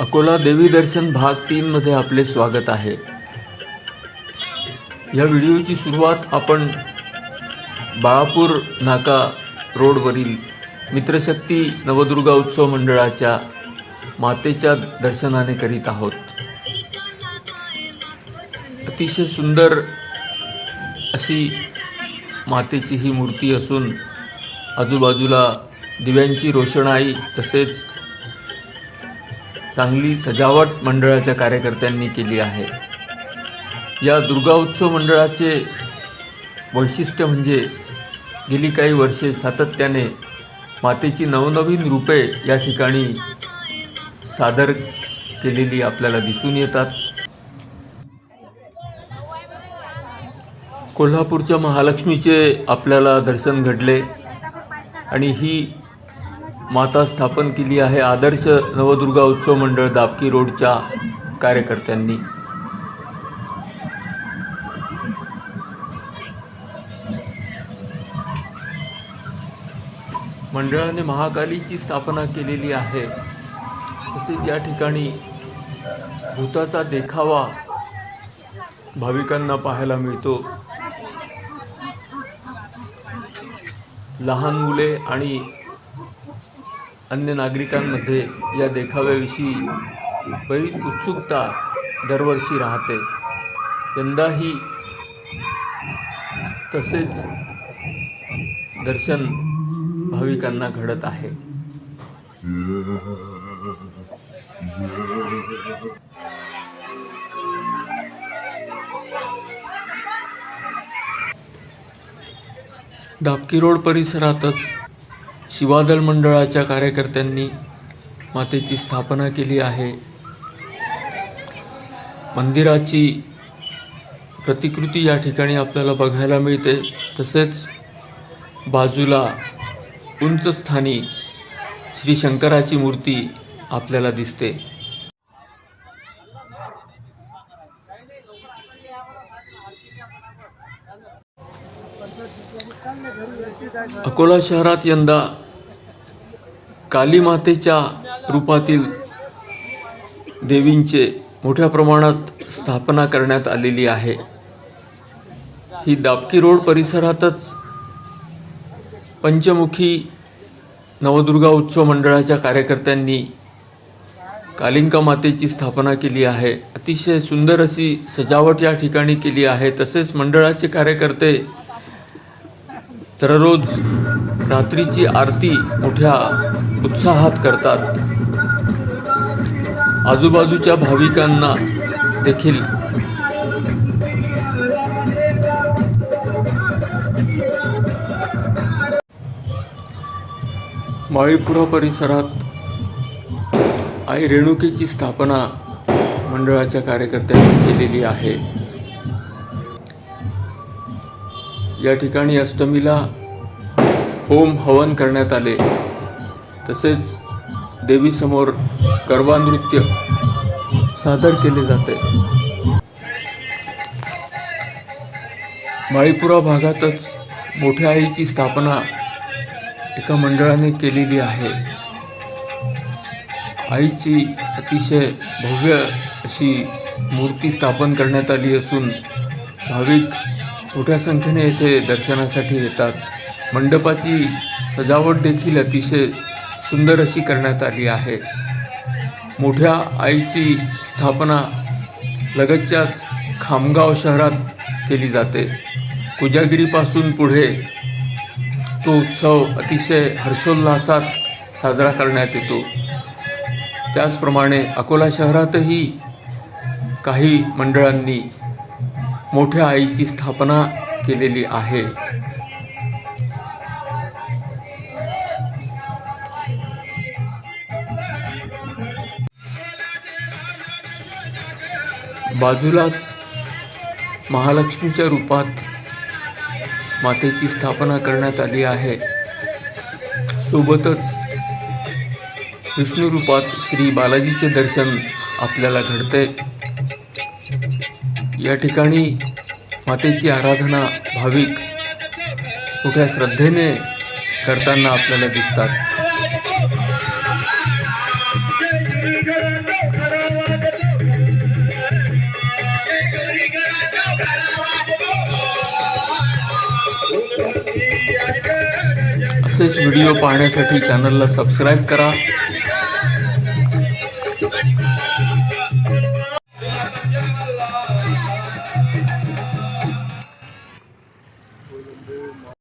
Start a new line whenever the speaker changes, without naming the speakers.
अकोला देवी दर्शन भाग 3 मध्ये आपले स्वागत आहे। या व्हिडिओची सुरुवात आपण बाळापूर नाका रोडवरील मित्रशक्ती नवदुर्गा उत्सव मंडळाच्या मातेच्या दर्शनाने करीत आहोत। अतिशय सुंदर अशी मातेची ही मूर्ती असून आजूबाजूला दिव्यांची रोषणाई तसेच चांगली सजावट मंडळाच्या कार्यकर्त्यांनी केली आहे। या दुर्गा उत्सव मंडळाचे वैशिष्ट्य म्हणजे गेली काही वर्षे सातत्याने मातेची नवनवीन रूपे या ठिकाणी सादर केलेली आपल्याला दिसून येतात। कोल्हापूरच्या महालक्ष्मीचे आपल्याला दर्शन घडले आणि ही माता स्थापन केली आहे आदर्श नवदुर्गा उत्सव मंडळ दापकी रोडच्या कार्यकर्त्यांनी। मंडळाने महाकालीची स्थापना केलेली आहे। तसेच या ठिकाणी भूताचा देखावा भाविकांना पाहायला मिळतो। लहान मुले आणि अन्य नागरिकांमध्ये या देखाव्याविषयी बरीच उत्सुकता दरवर्षी राहते। यंदाही तसेच दर्शन भाविकांना घडत आहे। दापकी रोड परिसरातच शिवादल मंडळाच्या कार्यकर्त्यांनी मातेची स्थापना केली आहे। मंदिराची प्रतिकृती या ठिकाणी आपल्याला बघायला मिळते। तसेच बाजूला उंच स्थानी श्री शंकराची मूर्ती आपल्याला दिसते। अकोला शहरात यंदा काली मातेच्या रूपातील देवींचे मोठ्या प्रमाणात स्थापना करण्यात आलेली आहे। ही दापकी रोड परिसरातच पंचमुखी नवदुर्गा उत्सव मंडळाच्या कार्यकर्त्यांनी कालिंका मातेची स्थापना केली आहे। अतिशय सुंदर अशी सजावट या ठिकाणी केली आहे। तसेच मंडळाचे कार्यकर्ते दररोज रात्रीची आरती मोठ्या उत्साहात करतात। आजूबाजूच्या भाविकांना देखील माळीपुरा परिसरात आई रेणुकेची स्थापना मंडळाच्या कार्यकर्त्यांनी केलेली आहे। या ठिकाणी अष्टमीला होम हवन करण्यात आले। तसेच देवीसमोर गरबा नृत्य सादर केले जाते। माळीपुरा भागातच मोठ्या आईची स्थापना एका मंडळाने केलेली आहे। आईची अतिशय भव्य अशी मूर्ती स्थापन करण्यात आली असून भाविक मोठ्या संख्येने येथे दर्शनासाठी येतात। मंडपाची सजावट देखील अतिशय सुंदर अशी करण्यात आली आहे। मोठ्या आईची स्थापना लगतच्याच खामगाव शहरात केली जाते। कोजागिरीपासून पुढे तो उत्सव अतिशय हर्षोल्लासात साजरा करण्यात येतो। त्याचप्रमाणे अकोला शहरातही काही मंडळांनी मोठ्या आईची स्थापना केलेली आहे। बाजूलाच महालक्ष्मीच्या रूपात मातेची स्थापना करण्यात आली आहे। सोबतच विष्णू रूपात श्री बालाजीचे दर्शन आपल्याला घडते। या ठिकाणी मातेची आराधना भाविक मोठ्या श्रद्धेने करताना आपल्याला दिसतात। असेच व्हिडिओ पाहण्यासाठी चॅनलला सबस्क्राईब करा